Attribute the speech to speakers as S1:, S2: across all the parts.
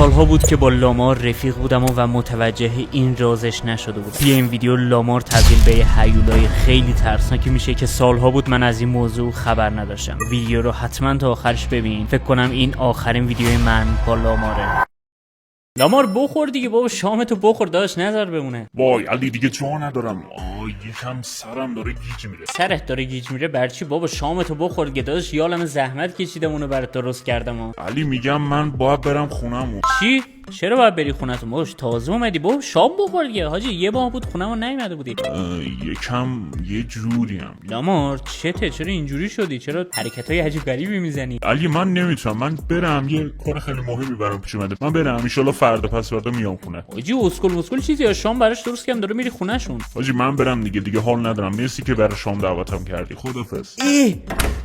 S1: سالها بود که با لامار رفیق بودم و متوجه این رازش نشده بود. توی این ویدیو لامار تبدیل به یه هیولای خیلی ترسناکی میشه که سالها بود من از این موضوع خبر نداشتم. ویدیو رو حتما تا آخرش ببین. فکر کنم این آخرین ویدیوی من با لاماره. لامار بخور دیگه بابا، شامتو بخور داش، نظر بمونه.
S2: وای علی دیگه جا ندارم. یکم سرم داره گیج میره.
S1: سرت داره گیج میره؟ برچی بابا؟ شامتو بخور دیگه داش، یالم زحمت کشیدم اونو برات درست کردم.
S2: علی میگم من باید برم خونمون.
S1: چی؟ چرا باید بری خونتون؟ باش تازه اومدی بابا، شام بخور دیگه. حاجی یه ماه بود خونمون نیومده بودی.
S2: یکم یه جوریم.
S1: لامار چته؟ چرا اینجوری شدی؟ چرا حرکتای عجیب غریبی میزنی؟
S2: علی من نمیتونم، من برم یه کار خیلی مهمی برام پیش اومده. من برم ان شاءالله فردا پس فردا میام خونه.
S1: حاجی اسکل چیزی یا شام براش درست کردم داره میری خونهشون.
S2: حاجی من برم دیگه حال ندارم. مرسی که برای شام دعوتم کردی. خدافظ.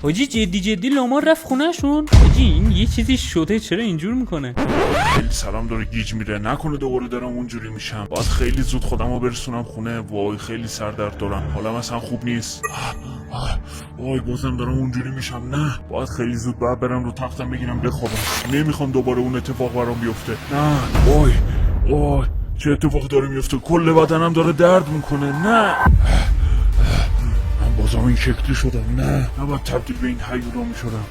S1: حاجی جدی لامار رفت خونهشون. حاجی این یه چیزی شده، چرا اینجور میکنه؟
S2: خیلی سلام داره گیج میره. نکنه دوباره دارم اونجوری میشم. باید خیلی زود خودمو برسونم خونه. وای خیلی سردرد دارم، حالم اصلا خوب نیست. وای بازم دارم اونجوری میشم. نه باید خیلی زود برم رو تختم بگیرم بخوابم. نمیخوام دوباره اون اتفاق برام بیفته. نه وای چه اتفاق داره میفته؟ کل بدنم داره درد میکنه. نه بازم این شکلی شدم. نه نباید تبدیل به این هیولا میشدم.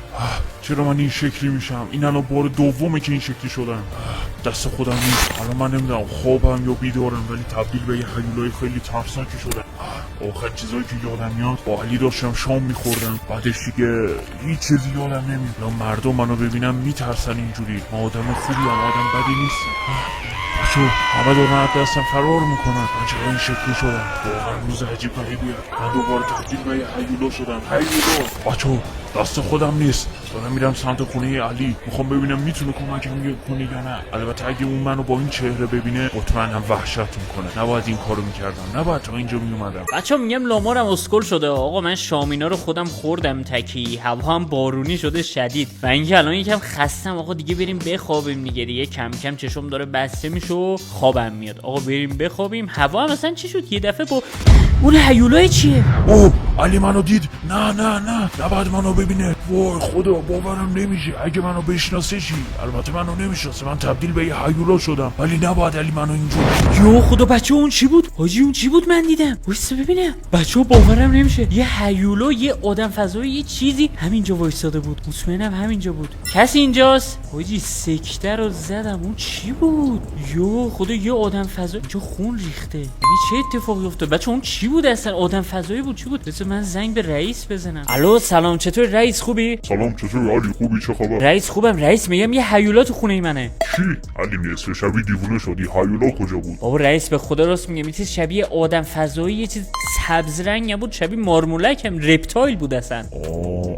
S2: چرا من این شکلی میشم؟ این الان بار دومه که این شکلی شدم. دست خودم نیست. الان من نمیدونم خوابم یا بیدارم، ولی تبدیل به یه هیولای خیلی ترسناکی شدم. آخر چیزایی که یادم میاد با علی داشتم شام میخوردم، بعدش دیگه هیچ چیزی یادم نمیاد. مردم منو ببینم میترسن اینجوری. ما آدم خوبیم، آدم بدی نیستم. بچه همه دارن از دستم فرار میکنن. من چرا این شکلی شدم؟ واقعا روز عجیب غریبیه. من دوباره تبدیل به یه هیولا شدم. بچه دست خودم نیست. دارم میرم سمت خونه علی. میخوام ببینم میتونه کمکم کنه یا نه. البته اگه اون منو با این چهره ببینه مطمئنم وحشت میکنه. نباید این کارو میکردم. نباید تا اینجا میومدم.
S1: بچه‌ها میگم لامارم اسکل شده. آقا من شامینا رو خودم خوردم تکی. هوا هم بارونی شده شدید و اینکه الان یکم خستم. آقا دیگه بریم بخوابیم دیگه کم کم چشم داره بسته میشه و خوابم میاد. آقا بریم بخوابیم. هوا هم مثلا چی شد یه دفعه با اون هیولای چیه؟
S2: اوه علی منو دید. نه نباید منو ببینه. وای خدا باورم نمیشه. اگه منو بشناسه چی؟ البته منو نمیشناسه. من تبدیل به یه هیولا شدم، ولی نباید علی منو اینجوری.
S1: یو خدا بچه اون چی بود؟ حاجی اون چی بود من دیدم؟ وایسا ببینم. بچه‌ها باورم نمیشه. یه هیولا، یه آدم فضایی، یه چیزی همینجا وایساده بود. مطمئنم همینجا بود. کسی اینجاست؟ حاجی سکته رو زدم. اون چی بود؟ یو خدا یه آدم فضایی. اینجا خون ریخته. یعنی چه اتفاقی افتاد؟ بچه اون چی بود اصلا؟ آدم فضایی بود؟ چی بود؟ بذار من زنگ به رئیس بزنم. الو سلام، چطور رئیس؟ خوبی؟
S2: سلام چطوری علی؟ خوبی؟ چه خبر؟
S1: رئیس خوبم. رئیس میگم یه هیولا تو خونه منه.
S2: چی؟ علی نصف شبیه دیوونه شدی. هیولا کجا بود؟
S1: بابا رئیس به خدا راست میگم. یه چیز شبیه آدم فضایی، یه چیز سبز رنگ نبود، شبیه مارمولک، هم رپتایل بود اصلا.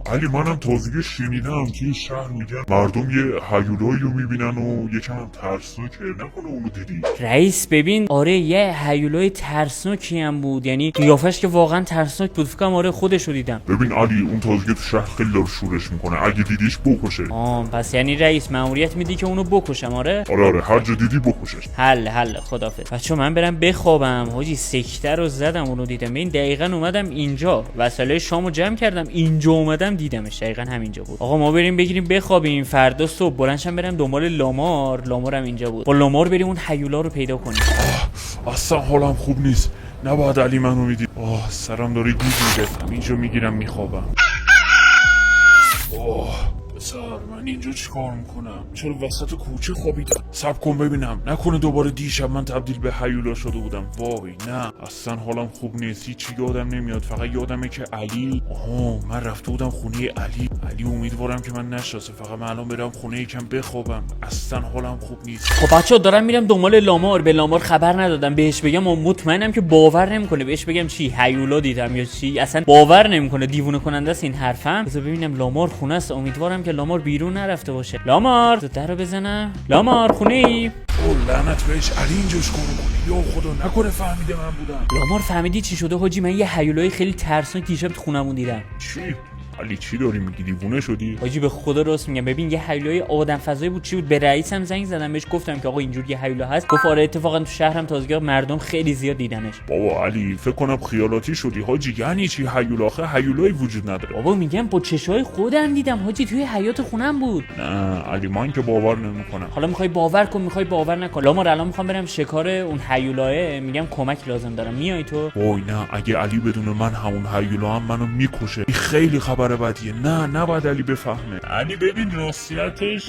S2: علی منم تازگی شنیدم که شهر میگن مردم یه هیولایی رو میبینن و یکم هم ترسناکه. نکنه اونو دیدی؟
S1: رئیس ببین آره یه هیولای ترسناکی هم بود. یعنی قیافش که واقعا ترسناک بود. فکر کنم آره خودشو دیدم.
S2: ببین علی اون تازگی تو شهر خیلی داره شورش میکنه. اگه دیدیش بکشه.
S1: پس یعنی رئیس مأموریت میدی که اونو بکشم؟ آره
S2: هر جا دیدی بکشش.
S1: حل خدافظ. بچه‌ها من برم بخوابم. حاجی سکته رو زدم اونو دیدم. این دقیقاً اومدم اینجا وسایل شامو جمع کردم اینجا اومدم دیدمش. دقیقاً همینجا بود. آقا ما بریم بگیریم بخوابیم. فردا صبح بلندشم برم دنبال لامارم اینجا بود. با لامار بریم اون هیولا رو پیدا کنیم.
S2: اصلا حالم خوب نیست. نباید علی منو میدید. سرم داره گیج میده. اینجا میگیرم میخوابم. پسر من اینجا چیکار میکنم؟ چرا وسط کوچه خوابیدم؟ صبر کن ببینم نکنه دوباره دیشب من تبدیل به هیولا شده بودم. وای نه اصلا حالم خوب نیست. هیچی یادم نمیاد. فقط یادمه که علی من رفته بودم خونه علی امیدوارم که من نشناسه. فقط من الان برم خونه یکم بخوابم. اصلا حالم خوب نیست.
S1: خب بچه‌ها دارم میرم دنبال لامار. به لامار خبر ندادم. بهش بگم و مطمئنم که باور نمیکنه. بهش بگم چی هیولا دیدم یا چی، اصلا باور نمیکنه. دیوونه کننده است این حرفم. بذار ببینم لامار خونه است. امیدوارم که لامار بیرون نرفته باشه. لامار درو بزنم. لامار خونه ای؟
S2: لعنت بهش. علی اینجاش کارو کنه. یا خدا نکنه فهمیده من بودم.
S1: لامار فهمیدی چی شده حاجی؟ من یه هیولای خیلی ترسناک دیشب تو خونمون دیدم.
S2: چی؟ علی چی داری میگی؟ دیوونه شدی؟
S1: حاجی به خدا راست میگم. ببین یه هیولای آدم فضایی بود. چی بود؟ به رئیسم زنگ زدم بهش گفتم که آقا اینجور یه هیولا هست. گفت آره اتفاقا تو شهرم تازگی مردم خیلی زیاد دیدنش.
S2: بابا علی فکر کنم خیالاتی شدی حاجی. یعنی چی هیولا؟ آخه هیولایی وجود نداره.
S1: بابا میگم با چشای خودم دیدم حاجی، توی حیاط خونم بود.
S2: نه علی من که باور نمیکنم.
S1: حالا میخوای باور کن میخوای باور نکن. لامار الان میخوام برم شکار اون هیولاه، میگم کمک لازم دارم، میای تو؟
S2: وای نه، اگه علی بدون من همون هیولا هم منو میکشه. این خیلی خبر بدیه. نه نباید علی بفهمه. علی ببین راستیتش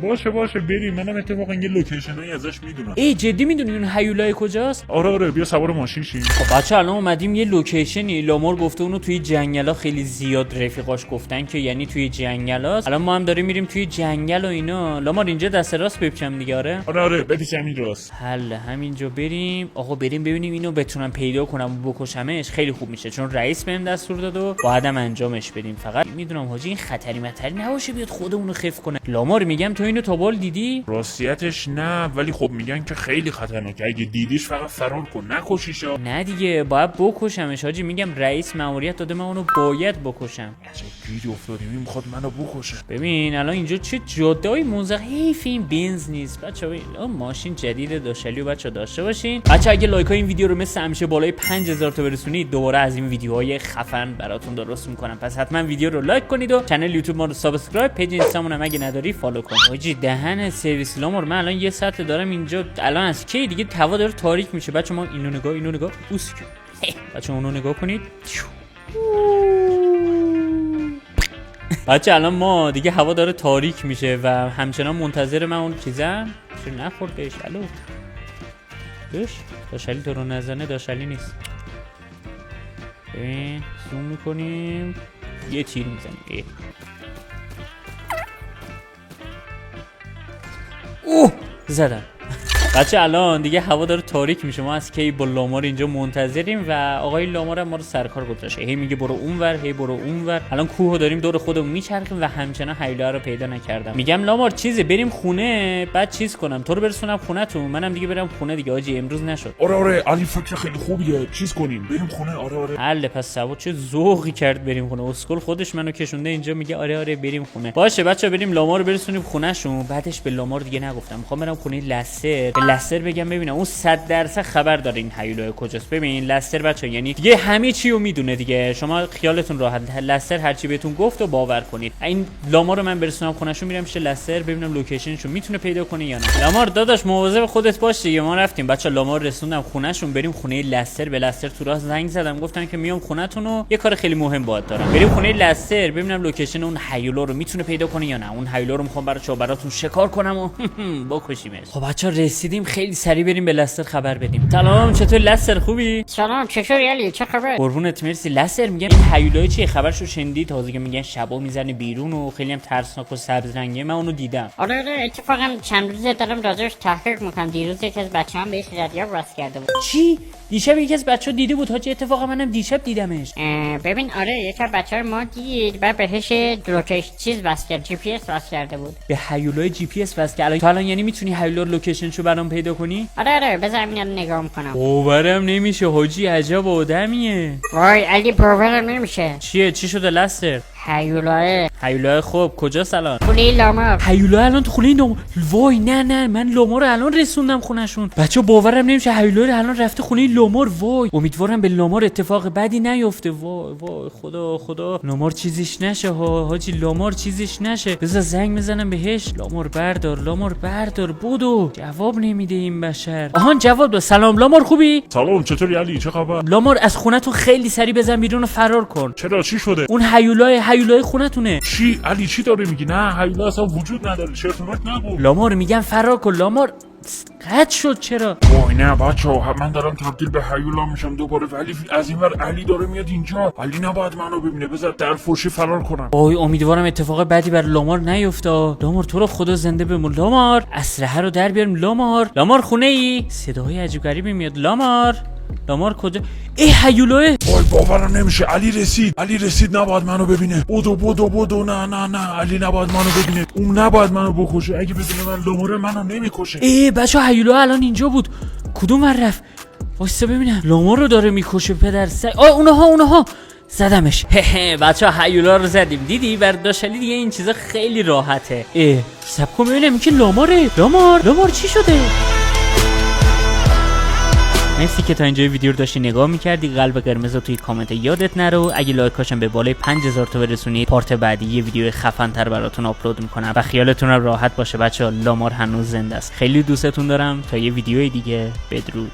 S2: باشه بریم. منم اتفاقا یه لوکیشنایی ازش میدونم.
S1: ای جدی میدونی اون هیولای کجاست؟
S2: آره بیا سوار ماشین شیم.
S1: خب بچه الان اومدیم یه لوکیشنی. لامار گفته اونو توی جنگلا خیلی زیاد رفیقاش گفتن که یعنی توی جنگلاست. الان ما هم داریم میریم توی جنگل و اینا. لامار اینجا دست راست بپیچم دیگه.
S2: آره بدیش همین راست.
S1: حل همینجا بریم. آقا بریم ببینیم اینو بتونم پیدا کنم و بکشمش. خیلی خوب میشه چون رئیس بهم دستور داد و بعدم انجامش بدیم. فقط میدونم حاجی این خطری نباشه بیاد خودمون رو خف کنه. لامار میگم تو اینو تا بال دیدی؟
S2: راستیتش نه، ولی خب میگن که خیلی خطرناکه. اگه دیدیش فقط فرار کن، نکشیشو.
S1: نه دیگه باید بکشمش حاجی. میگم رئیس مأموریت داده من اونو باید بکشم.
S2: چه گیری افتادیم، این میخواد منو بکشه.
S1: ببین الان اینجا چه جاده‌ای موزه. حیف این بنز نیست بچه‌ها. ماشین جدید داشلی و بچه‌ها داشته باشین. بچه‌ها اگه لایک های این ویدیو رو مثل همیشه بالای 5000 تا برسونید دوباره از این ویدیوهای خفن براتون درست میکنم. پس حتما ویدیو رو لایک کنید و کانال یوتیوب ما رو سابسکرایب، پیج اینستامون هم اگه نداری فالو کن. حاجی دهن سرویس لامور. من الان یه ساعت دارم اینجا. الان از کی دیگه هوا داره تاریک میشه. بچه‌ها ما اینو نگاه اوس. بچه‌ها اونو نگاه کنید. بچه الان ما دیگه هوا داره تاریک میشه و همچنان منتظر من اون چیزم. چرا نخورد بهش؟ الو بش داشلی تو رو نزنه. داشلی نیست. ببین زوم میکنیم یه تیر میزنیم. اوه زدم. بچه الان دیگه هوا داره تاریک میشه. ما از کی با لامار اینجا منتظریم و آقای لامار هم ما رو سرکار گذاشته. هی میگه برو اونور، هی برو اونور. الان کوهو داریم دور خودمون میچرخیم و همچنان هیولا رو پیدا نکردم. میگم لامار چیزه بریم خونه بعد چیز کنم تو رو برسونم خونه‌تون، منم دیگه برم خونه دیگه. آجی امروز نشد.
S2: آره علی فکر خیلی خوبیه. چیز کنیم بریم خونه. آره
S1: حل. پس سبا چه ذوقی کرد بریم خونه. اسکل خودش منو کشونده اینجا میگه آره بریم خونه. باشه بچا بریم لامار رو برسونیم خونه‌شون. بعدش به لامار دیگه نگفتم میخوام برم خونه لستر. به لستر بگم ببینم اون 100% خبر داره این هیولا کجاست. ببین لستر بچا یعنی دیگه همه چی رو میدونه دیگه. شما خیالتون راحت. لستر هر چی بهتون گفت و باور کنید. این لامار رو من برسونم خونه‌شون میرم شه لستر ببینم لوکیشنشو میتونه پیدا کنه یا نه. لامار داداش مواظب خودت باش دیگه. ما رفتیم بچا لامار رسوندم خونه‌شون. بریم خونه لستر. به لستر تو راه زنگ زدم گفتن که میام خونه‌تون و یه کار خیلی مهم باهات دارم. بریم خونه لستر ببینم لوکیشن اون هیولا رو میتونه پیدا کنه یا نه. اون هیولا رو میخوام براتون شکار کنم و بکشیمش. خب بچا رسیدیم. خیلی سریع بریم به لستر خبر بدیم. سلام چطور لستر خوبی؟
S3: سلام چطوری علی چه خبر؟
S1: قربونت مرسی. لستر میگم این هیولای چیه؟ خبرشو شنیدی؟ تازه میگن شبا میزنه بیرون و خیلی هم ترسناک و سبز رنگه. من اونو دیدم.
S3: آره اتفاقا چند روزه دارم راجعش تحقیق میکنم. دیروز یکی از بچه‌ام بهش دریافت راست کرده بود.
S1: چی؟ دیشب یکی از بچه‌ها دیده بود حاجی. اتفاقا منم دیشب دیدمش.
S3: ببین آره یکی از بچه‌ها ما دید بعد بهش لوکیشن چیز واسه کرد. جی پی اس واسه کرده بود.
S1: به هیولای جی پی اس واسه کرد. الان یعنی میتونی هیولا لوکیشنشو برام پیدا کنی؟
S3: آره بذار اینو نگاه کنم.
S1: باورم نمیشه حاجی. عجب آدمیه.
S3: وای علی باورم نمیشه.
S1: چیه؟ چی شده لستر؟
S3: هیولای
S1: خوب کجاست الان؟
S3: خونه لامار.
S1: هیولا الان تو خونه لامار. وای نه من لامار رو الان رسوندم خونه‌شون. بچا باورم نمیشه هیولا رو الان رفته خونه لامار. وای امیدوارم به لامار اتفاق بدی نیفته. وای خدا لامار چیزیش نشه حاجی. لامار چیزیش نشه. بذار زنگ بزنم بهش. لامار بردار بودو. جواب نمیده این بشر. آهان جواب داد. سلام لامار خوبی؟
S2: سلام چطوری علی چه خبر؟
S1: لامار از خونه‌تون خیلی سری بزن بیرون و فرار کن.
S2: چرا چی شده؟
S1: اون هیولای خونتونه.
S2: چی علی چی داره میگی؟ نه هیولا اصلا وجود نداره. چرت و پرت نگو.
S1: لامار میگم فرار کن. لامار قطع شد. چرا؟
S2: وای نه بچه‌ها من دارم تبدیل به هیولا میشم دوباره. ولی از اینور علی داره میاد اینجا. علی نباید منو ببینه. بذار در فرشی فرار کنم.
S1: وای امیدوارم اتفاق بدی بر لامار نیفته. لامار تو رو خدا زنده بمون. لامار اسلحه رو در بیاریم. لامار خونه ای؟ صدای عجیب غریبی میاد. لامار کجا؟ ای هیولاه.
S2: وای باورم نمیشه. علی رسید نباید منو ببینه. بودو نه علی نباید منو ببینه. اون نباید منو بکشه. اگه بدونه من لاماره منو نمیکشه.
S1: ای بچا هیولاه الان اینجا بود. کدوم ور رفت؟ واسه ببینم. لامار رو داره میکشه پدر سگ. اونها زدمش. بچه ها هیولا رو زدیم. دیدی بر داشلی دیگه این چیزا خیلی راحته. سب کن ببینم این که لاماره. لامار چی شده؟ مرسی که تا اینجا ویدیو رو داشتی نگاه میکردی. قلب قرمز رو توی کامنت یادت نرو. اگه لایکاشم به بالای 5000 تا برسونید پارت بعدی یه ویدیو خفن تر براتون آپلود میکنم و خیالتون راحت باشه بچه‌ها، لامار هنوز زنده است. خیلی دوستتون دارم. تا یه ویدیوی دیگه، بدرود.